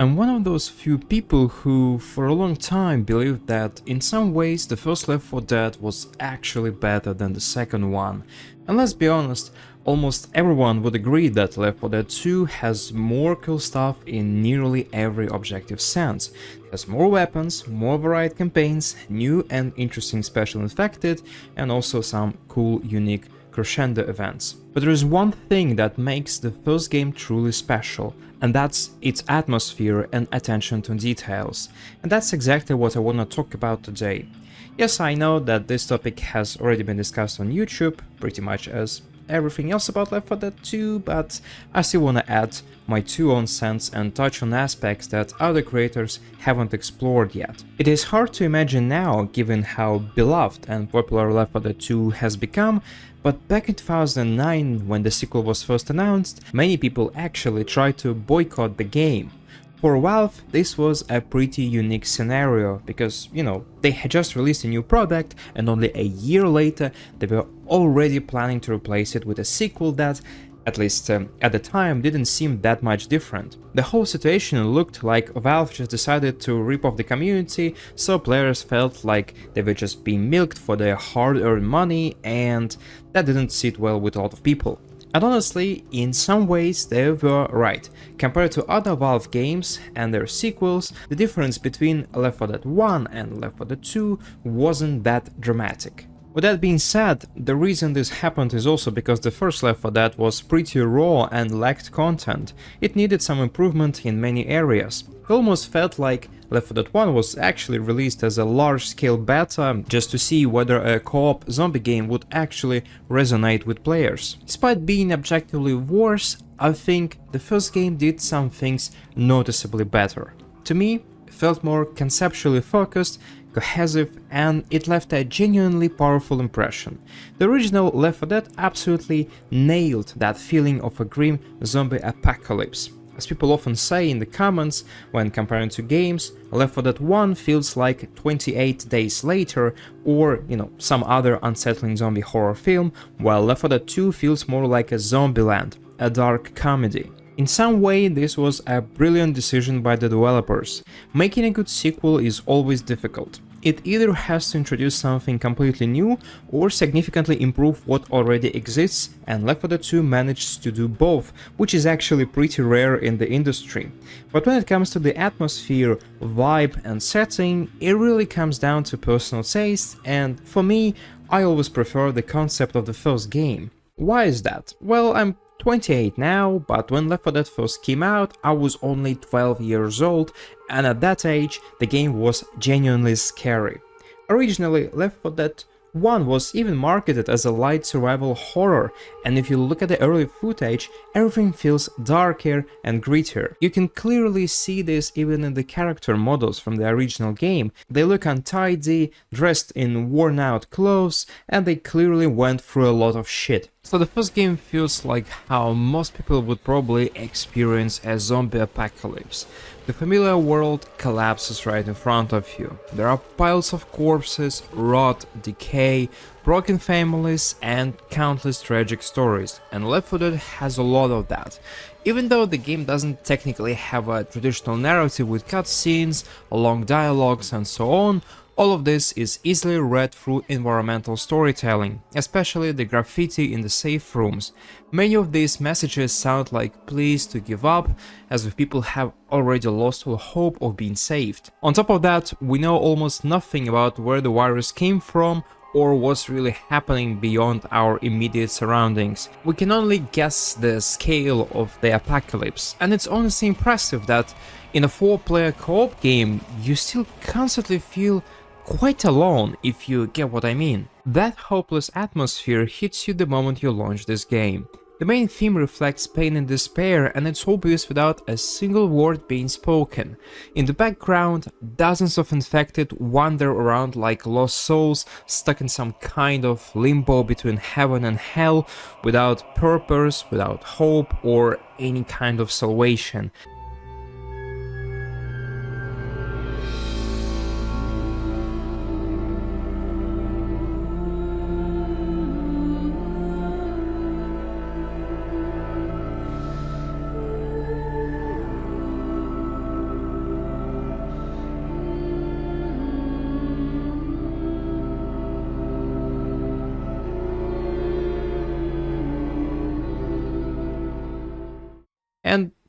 I'm one of those few people who, for a long time, believed that in some ways the first Left 4 Dead was actually better than the second one. And let's be honest, almost everyone would agree that Left 4 Dead 2 has more cool stuff in nearly every objective sense. It has more weapons, more varied campaigns, new and interesting special infected, and also some cool, unique crescendo events. But there is one thing that makes the first game truly special, and that's its atmosphere and attention to details. And that's exactly what I want to talk about today. Yes, I know that this topic has already been discussed on YouTube, pretty much as everything else about Left 4 Dead 2, but I still want to add my two own cents and touch on aspects that other creators haven't explored yet. It is hard to imagine now, given how beloved and popular Left 4 Dead 2 has become, but back in 2009, when the sequel was first announced, many people actually tried to boycott the game. For Valve, this was a pretty unique scenario, because, they had just released a new product, and only a year later they were already planning to replace it with a sequel that, at least at the time, didn't seem that much different. The whole situation looked like Valve just decided to rip off the community, so players felt like they were just being milked for their hard-earned money, and that didn't sit well with a lot of people. And honestly, in some ways they were right. Compared to other Valve games and their sequels, the difference between Left 4 Dead 1 and Left 4 Dead 2 wasn't that dramatic. With that being said, the reason this happened is also because the first Left 4 Dead was pretty raw and lacked content. It needed some improvement in many areas. It almost felt like Left 4 Dead 1 was actually released as a large-scale beta just to see whether a co-op zombie game would actually resonate with players. Despite being objectively worse, I think the first game did some things noticeably better. To me, it felt more conceptually focused, cohesive, and it left a genuinely powerful impression. The original Left 4 Dead absolutely nailed that feeling of a grim zombie apocalypse. As people often say in the comments when comparing two games, Left 4 Dead 1 feels like 28 Days Later or, some other unsettling zombie horror film, while Left 4 Dead 2 feels more like a Zombieland, a dark comedy. In some way, this was a brilliant decision by the developers. Making a good sequel is always difficult. It either has to introduce something completely new or significantly improve what already exists, and Left 4 Dead 2 managed to do both, which is actually pretty rare in the industry. But when it comes to the atmosphere, vibe and setting, it really comes down to personal taste, and for me, I always prefer the concept of the first game. Why is that? Well, I'm 28 now, but when Left 4 Dead first came out, I was only 12 years old, and at that age, the game was genuinely scary. Originally, Left 4 Dead 1 was even marketed as a light survival horror, and if you look at the early footage, everything feels darker and grittier. You can clearly see this even in the character models from the original game. They look untidy, dressed in worn-out clothes, and they clearly went through a lot of shit. So the first game feels like how most people would probably experience a zombie apocalypse. The familiar world collapses right in front of you. There are piles of corpses, rot, decay, broken families, and countless tragic stories, and Left 4 Dead has a lot of that. Even though the game doesn't technically have a traditional narrative with cutscenes, long dialogues, and so on, all of this is easily read through environmental storytelling, especially the graffiti in the safe rooms. Many of these messages sound like pleas to give up, as if people have already lost all hope of being saved. On top of that, we know almost nothing about where the virus came from or what's really happening beyond our immediate surroundings. We can only guess the scale of the apocalypse, and it's honestly impressive that in a 4-player co-op game, you still constantly feel quite alone, if you get what I mean. That hopeless atmosphere hits you the moment you launch this game. The main theme reflects pain and despair, and it's obvious without a single word being spoken. In the background, dozens of infected wander around like lost souls, stuck in some kind of limbo between heaven and hell, without purpose, without hope, or any kind of salvation.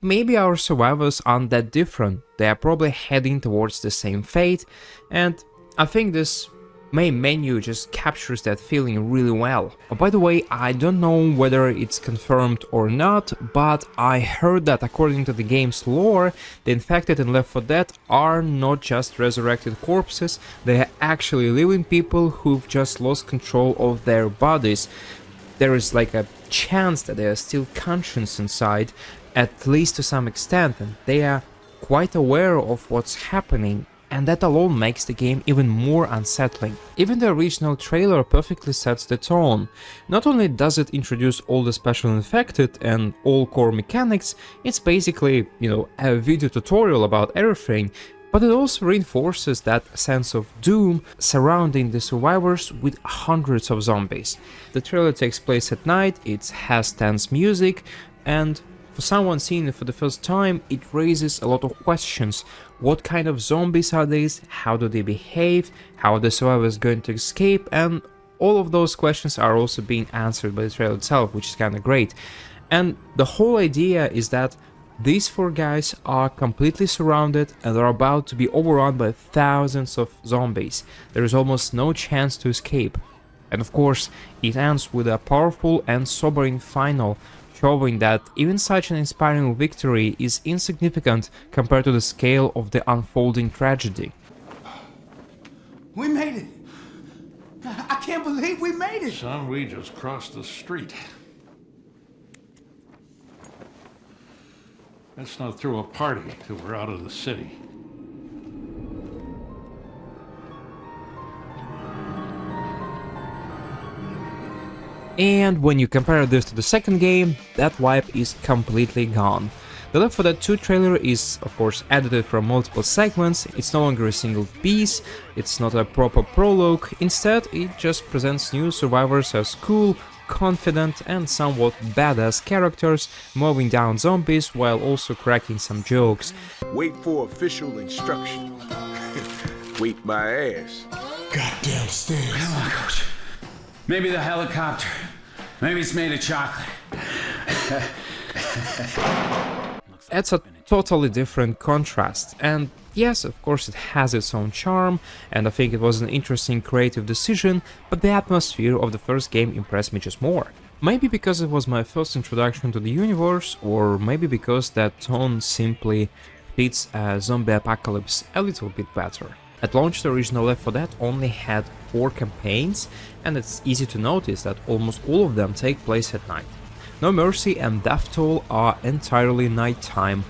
maybe our survivors aren't that different, they are probably heading towards the same fate, and I think this main menu just captures that feeling really well. Oh, by the way, I don't know whether it's confirmed or not, but I heard that according to the game's lore, the infected in Left 4 Dead are not just resurrected corpses, they are actually living people who've just lost control of their bodies. There is like a chance that they are still conscious inside, at least to some extent, and they are quite aware of what's happening. And that alone makes the game even more unsettling. Even the original trailer perfectly sets the tone. Not only does it introduce all the special infected and all core mechanics, it's basically, a video tutorial about everything, but it also reinforces that sense of doom surrounding the survivors with hundreds of zombies. The trailer takes place at night, it has tense music, and for someone seeing it for the first time, it raises a lot of questions. What kind of zombies are these? How do they behave? How are the survivors going to escape? And all of those questions are also being answered by the trailer itself, which is kind of great. And the whole idea is that these 4 guys are completely surrounded and are about to be overrun by thousands of zombies. There is almost no chance to escape. And of course, it ends with a powerful and sobering final, showing that even such an inspiring victory is insignificant compared to the scale of the unfolding tragedy. We made it! I can't believe we made it! Son, we just crossed the street. Let's not throw a party till we're out of the city. And when you compare this to the second game, that vibe is completely gone. The Left 4 Dead 2 trailer is, of course, edited from multiple segments, it's no longer a single piece, it's not a proper prologue, instead it just presents new survivors as cool, confident and somewhat badass characters, mowing down zombies while also cracking some jokes. Wait for official instructions. Wait my ass. Goddamn stairs. Come on, Coach. Maybe the helicopter. Maybe it's made of chocolate. It's a totally different contrast, and yes, of course it has its own charm, and I think it was an interesting creative decision, but the atmosphere of the first game impressed me just more. Maybe because it was my first introduction to the universe, or maybe because that tone simply fits a zombie apocalypse a little bit better. At launch, the original Left 4 Dead only had 4 campaigns, and it's easy to notice that almost all of them take place at night. No Mercy and Death Toll are entirely nighttime,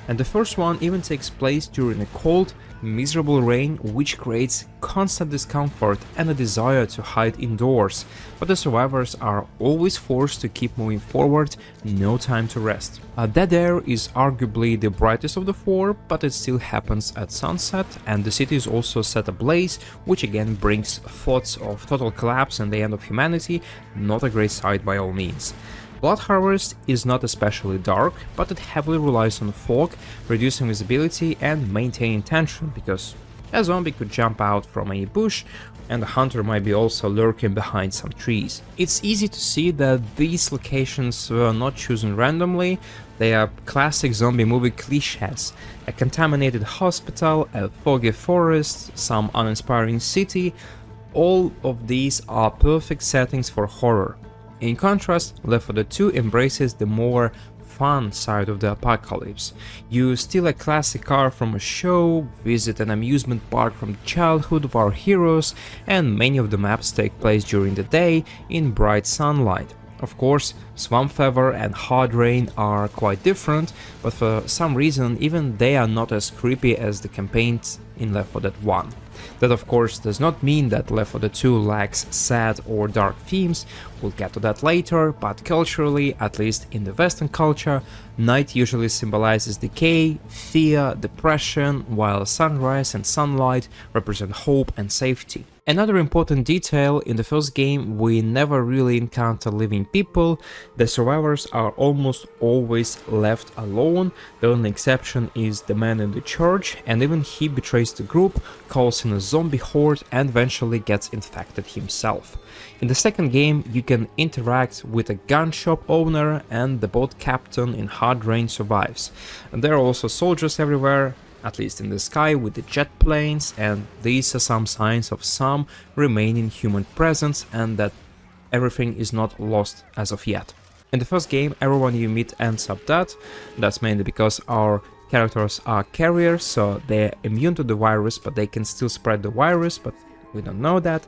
and the first one even takes place during a cold, miserable rain, which creates constant discomfort and a desire to hide indoors, but the survivors are always forced to keep moving forward, no time to rest. Dead Air is arguably the brightest of the 4, but it still happens at sunset, and the city is also set ablaze, which again brings thoughts of total collapse and the end of humanity, not a great sight by all means. Blood Harvest is not especially dark, but it heavily relies on fog, reducing visibility and maintaining tension, because a zombie could jump out from a bush and the hunter might be also lurking behind some trees. It's easy to see that these locations were not chosen randomly, they are classic zombie movie cliches: a contaminated hospital, a foggy forest, some uninspiring city. All of these are perfect settings for horror. In contrast, Left 4 Dead 2 embraces the more fun side of the apocalypse. You steal a classic car from a show, visit an amusement park from the childhood of our heroes, and many of the maps take place during the day in bright sunlight. Of course, Swamp Fever and Hard Rain are quite different, but for some reason even they are not as creepy as the campaigns in Left 4 Dead 1. That of course does not mean that Left 4 Dead 2 lacks sad or dark themes, we'll get to that later, but culturally, at least in the Western culture, night usually symbolizes decay, fear, depression, while sunrise and sunlight represent hope and safety. Another important detail, in the first game we never really encounter living people. The survivors are almost always left alone. The only exception is the man in the church, and even he betrays the group, calls in a zombie horde and eventually gets infected himself. In the second game you can interact with a gun shop owner, and the boat captain in hard rain survives. And there are also soldiers everywhere, at least in the sky, with the jet planes, and these are some signs of some remaining human presence and that everything is not lost as of yet. In the first game everyone you meet ends up dead. That's mainly because our characters are carriers, so they're immune to the virus, but they can still spread the virus, but we don't know that.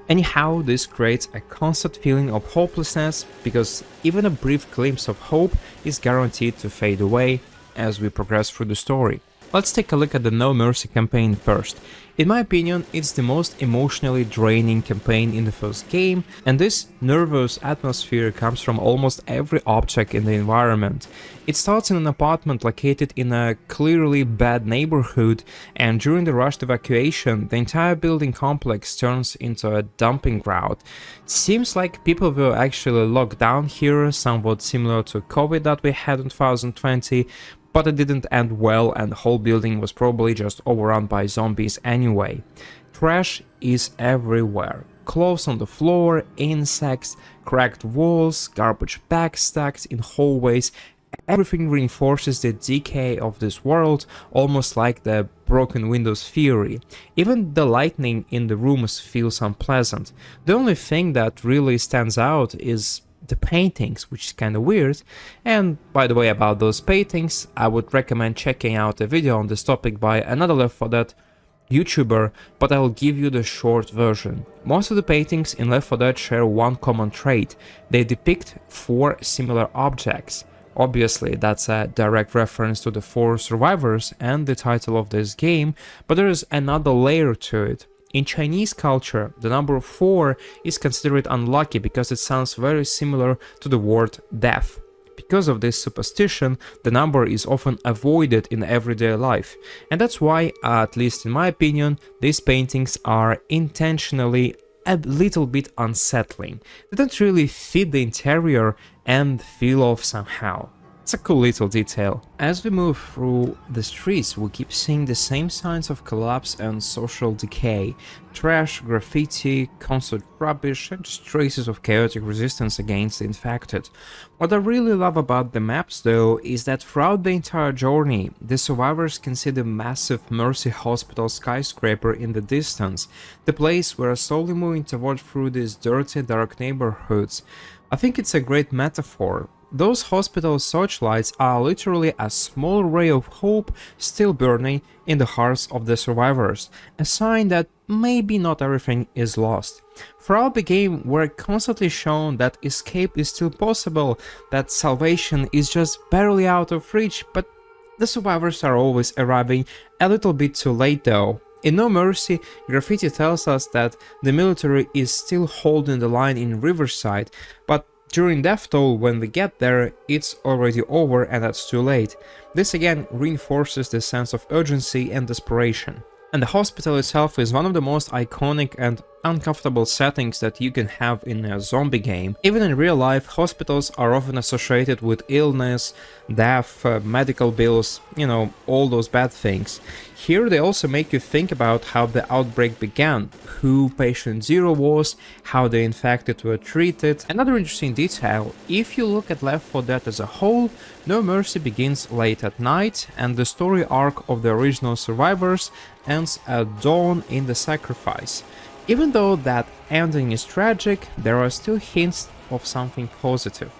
Anyhow, this creates a constant feeling of hopelessness, because even a brief glimpse of hope is guaranteed to fade away as we progress through the story. Let's take a look at the No Mercy campaign first. In my opinion, it's the most emotionally draining campaign in the first game, and this nervous atmosphere comes from almost every object in the environment. It starts in an apartment located in a clearly bad neighborhood, and during the rushed evacuation, the entire building complex turns into a dumping ground. It seems like people were actually locked down here, somewhat similar to COVID that we had in 2020, but it didn't end well, and the whole building was probably just overrun by zombies anyway. Trash is everywhere. Clothes on the floor, insects, cracked walls, garbage bags stacked in hallways. Everything reinforces the decay of this world, almost like the broken windows theory. Even the lighting in the rooms feels unpleasant. The only thing that really stands out is the paintings, which is kind of weird. And by the way, about those paintings, I would recommend checking out a video on this topic by another Left 4 Dead YouTuber, but I will give you the short version. Most of the paintings in Left 4 Dead share one common trait: they depict 4 similar objects. Obviously, that's a direct reference to the 4 survivors and the title of this game, but there is another layer to it. In Chinese culture, the number 4 is considered unlucky because it sounds very similar to the word death. Because of this superstition, the number is often avoided in everyday life, and that's why, at least in my opinion, these paintings are intentionally a little bit unsettling. They don't really fit the interior and feel off somehow. It's a cool little detail. As we move through the streets, we keep seeing the same signs of collapse and social decay. Trash, graffiti, constant rubbish, and just traces of chaotic resistance against the infected. What I really love about the maps, though, is that throughout the entire journey, the survivors can see the massive Mercy Hospital skyscraper in the distance, the place we're slowly moving toward through these dirty, dark neighborhoods. I think it's a great metaphor. Those hospital searchlights are literally a small ray of hope still burning in the hearts of the survivors, a sign that maybe not everything is lost. Throughout the game, we're constantly shown that escape is still possible, that salvation is just barely out of reach, but the survivors are always arriving a little bit too late though. In No Mercy, graffiti tells us that the military is still holding the line in Riverside, but during Death Toll, when we get there, it's already over and that's too late. This again reinforces the sense of urgency and desperation. And the hospital itself is one of the most iconic and uncomfortable settings that you can have in a zombie game. Even in real life, hospitals are often associated with illness, death, medical bills, you know, all those bad things. Here they also make you think about how the outbreak began, who patient zero was, how the infected were treated. Another interesting detail, if you look at Left 4 Dead as a whole, No Mercy begins late at night, and the story arc of the original survivors ends at dawn in the sacrifice. Even though that ending is tragic, there are still hints of something positive.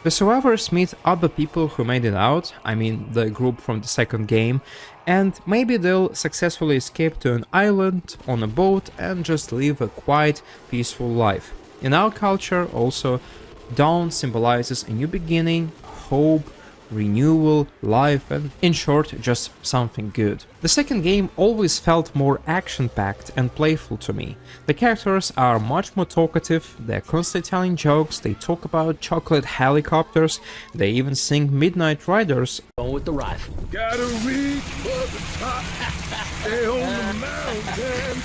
The survivors meet other people who made it out, I mean the group from the second game, and maybe they'll successfully escape to an island on a boat and just live a quiet, peaceful life. In our culture also, dawn symbolizes a new beginning, hope, renewal, life, and in short, just something good. The second game always felt more action-packed and playful to me. The characters are much more talkative, they're constantly telling jokes, they talk about chocolate helicopters, they even sing Midnight Riders. Going with the rifle. Gotta reach for the top, stay on the mountain.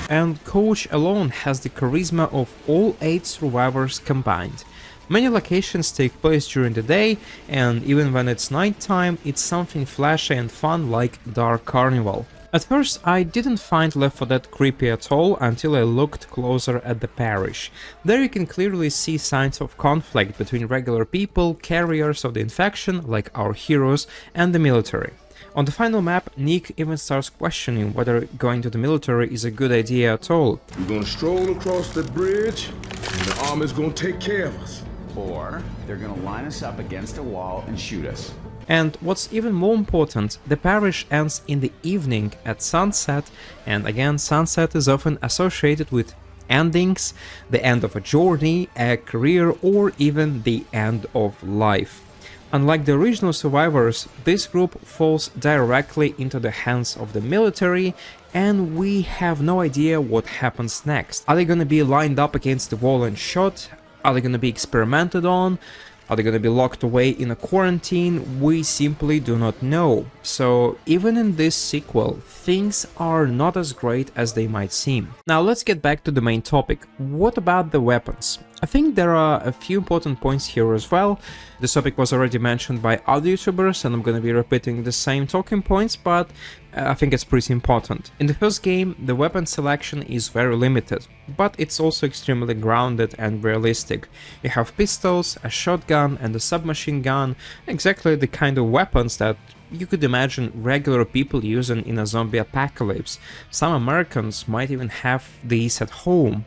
And Coach alone has the charisma of all 8 survivors combined. Many locations take place during the day, and even when it's nighttime, it's something flashy and fun like Dark Carnival. At first, I didn't find Left 4 Dead creepy at all until I looked closer at the parish. There you can clearly see signs of conflict between regular people, carriers of the infection, like our heroes, and the military. On the final map, Nick even starts questioning whether going to the military is a good idea at all. We're gonna stroll across the bridge, and the army's gonna take care of us. Or they're gonna line us up against a wall and shoot us. And what's even more important, the parish ends in the evening at sunset, and again, sunset is often associated with endings, the end of a journey, a career, or even the end of life. Unlike the original survivors, this group falls directly into the hands of the military, and we have no idea what happens next. Are they gonna be lined up against the wall and shot? Are they gonna be experimented on? Are they gonna be locked away in a quarantine? We simply do not know. So even in this sequel, things are not as great as they might seem. Now let's get back to the main topic. What about the weapons? I think there are a few important points here as well. This topic was already mentioned by other YouTubers, and I'm gonna be repeating the same talking points, but I think it's pretty important. In the first game, the weapon selection is very limited, but it's also extremely grounded and realistic. You have pistols, a shotgun, and a submachine gun, exactly the kind of weapons that you could imagine regular people using in a zombie apocalypse. Some Americans might even have these at home.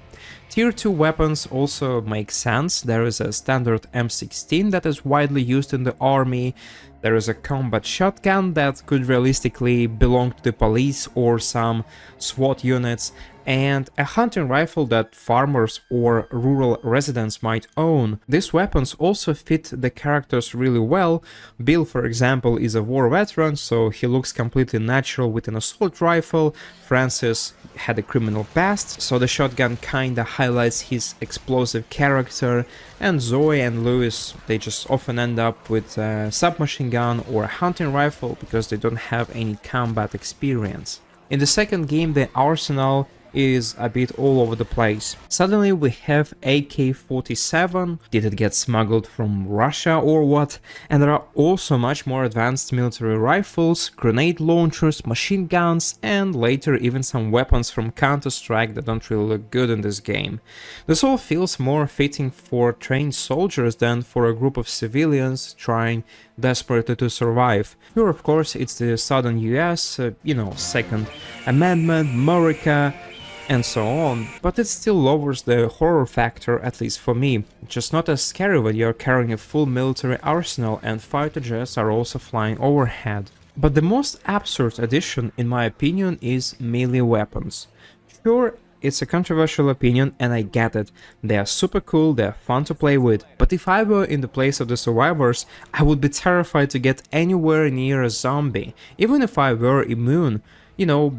Tier 2 weapons also make sense. There is a standard M16 that is widely used in the army. There is a combat shotgun that could realistically belong to the police or some SWAT units, and a hunting rifle that farmers or rural residents might own. These weapons also fit the characters really well. Bill, for example, is a war veteran, so he looks completely natural with an assault rifle. Francis had a criminal past, so the shotgun kinda highlights his explosive character, and Zoe and Lewis, they just often end up with a submachine gun or a hunting rifle because they don't have any combat experience. In the second game, the arsenal is a bit all over the place. Suddenly we have AK-47, did it get smuggled from Russia or what? And there are also much more advanced military rifles, grenade launchers, machine guns, and later even some weapons from Counter-Strike that don't really look good in this game. This all feels more fitting for trained soldiers than for a group of civilians trying desperately to survive. Here, of course, it's the southern US, Second Amendment, America, and so on, but it still lowers the horror factor, at least for me. Just not as scary when you're carrying a full military arsenal and fighter jets are also flying overhead. But the most absurd addition, in my opinion, is melee weapons. Sure, it's a controversial opinion, and I get it. They are super cool, they are fun to play with, but if I were in the place of the survivors, I would be terrified to get anywhere near a zombie, even if I were immune.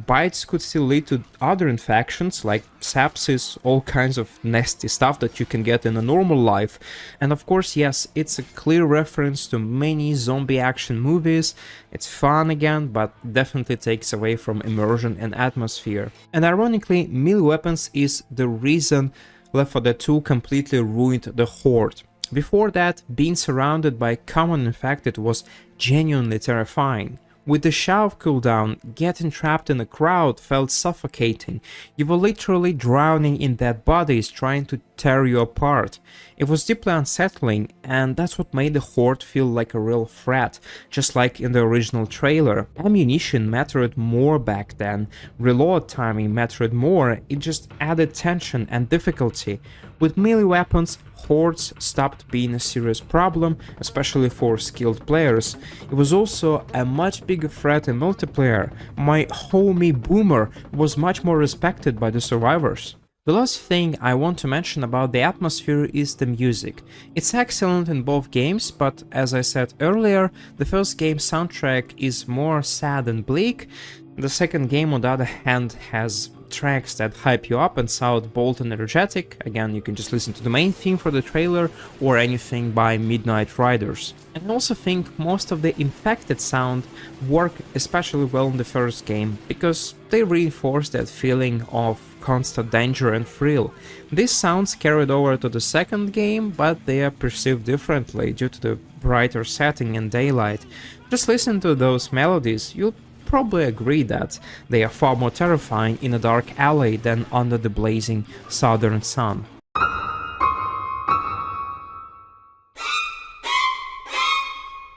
Bites could still lead to other infections like sepsis, all kinds of nasty stuff that you can get in a normal life. And of course, yes, it's a clear reference to many zombie action movies. It's fun again, but definitely takes away from immersion and atmosphere. And ironically, melee weapons is the reason Left 4 Dead 2 completely ruined the Horde. Before that, being surrounded by common infected was genuinely terrifying. With the shower cooldown, getting trapped in a crowd felt suffocating. You were literally drowning in dead bodies trying to tear you apart. It was deeply unsettling, and that's what made the Horde feel like a real threat, just like in the original trailer. Ammunition mattered more back then, reload timing mattered more, it just added tension and difficulty. With melee weapons, Hordes stopped being a serious problem, especially for skilled players. It was also a much bigger threat in multiplayer. My homie Boomer was much more respected by the survivors. The last thing I want to mention about the atmosphere is the music. It's excellent in both games, but as I said earlier, the first game's soundtrack is more sad and bleak. The second game, on the other hand, has tracks that hype you up and sound bold and energetic. Again, you can just listen to the main theme for the trailer or anything by Midnight Riders. And I also think most of the infected sound work especially well in the first game, because they reinforce that feeling of constant danger and thrill. These sounds carried over to the second game, but they are perceived differently due to the brighter setting and daylight. Just listen to those melodies, you'll probably agree that they are far more terrifying in a dark alley than under the blazing southern sun.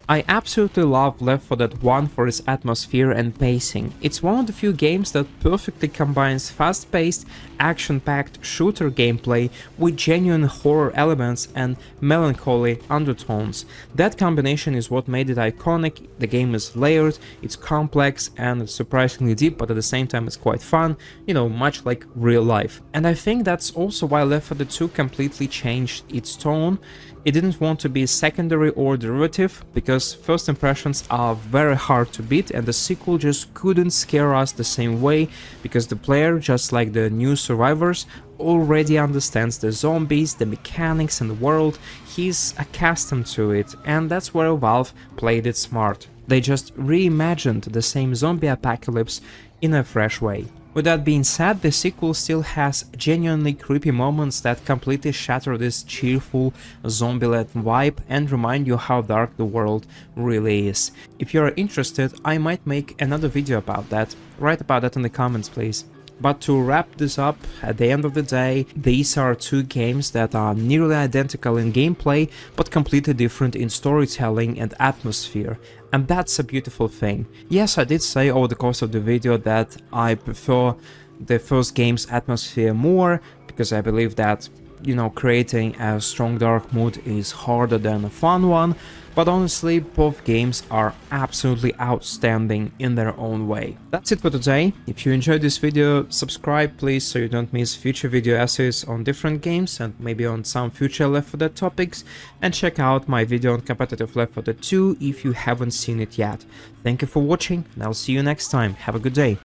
I absolutely love Left 4 Dead 1 for its atmosphere and pacing. It's one of the few games that perfectly combines fast-paced, action-packed shooter gameplay with genuine horror elements and melancholy undertones. That combination is what made it iconic. The game is layered, it's complex, and it's surprisingly deep, but at the same time it's quite fun, you know, much like real life. And I think that's also why Left 4 Dead 2 completely changed its tone. It didn't want to be secondary or derivative, because first impressions are very hard to beat, and the sequel just couldn't scare us the same way, because the player, just like the new survivors, already understands the zombies, the mechanics and the world. He's accustomed to it, and that's where Valve played it smart. They just reimagined the same zombie apocalypse in a fresh way. With that being said, the sequel still has genuinely creepy moments that completely shatter this cheerful, zombie-led vibe and remind you how dark the world really is. If you're interested, I might make another video about that. Write about that in the comments, please. But to wrap this up, at the end of the day, these are two games that are nearly identical in gameplay, but completely different in storytelling and atmosphere. And that's a beautiful thing. Yes, I did say over the course of the video that I prefer the first game's atmosphere more, because I believe that, you know, creating a strong dark mood is harder than a fun one, but honestly, both games are absolutely outstanding in their own way. That's it for today. If you enjoyed this video, subscribe please so you don't miss future video essays on different games and maybe on some future Left 4 Dead topics, and check out my video on competitive Left 4 Dead 2 if you haven't seen it yet. Thank you for watching, and I'll see you next time. Have a good day.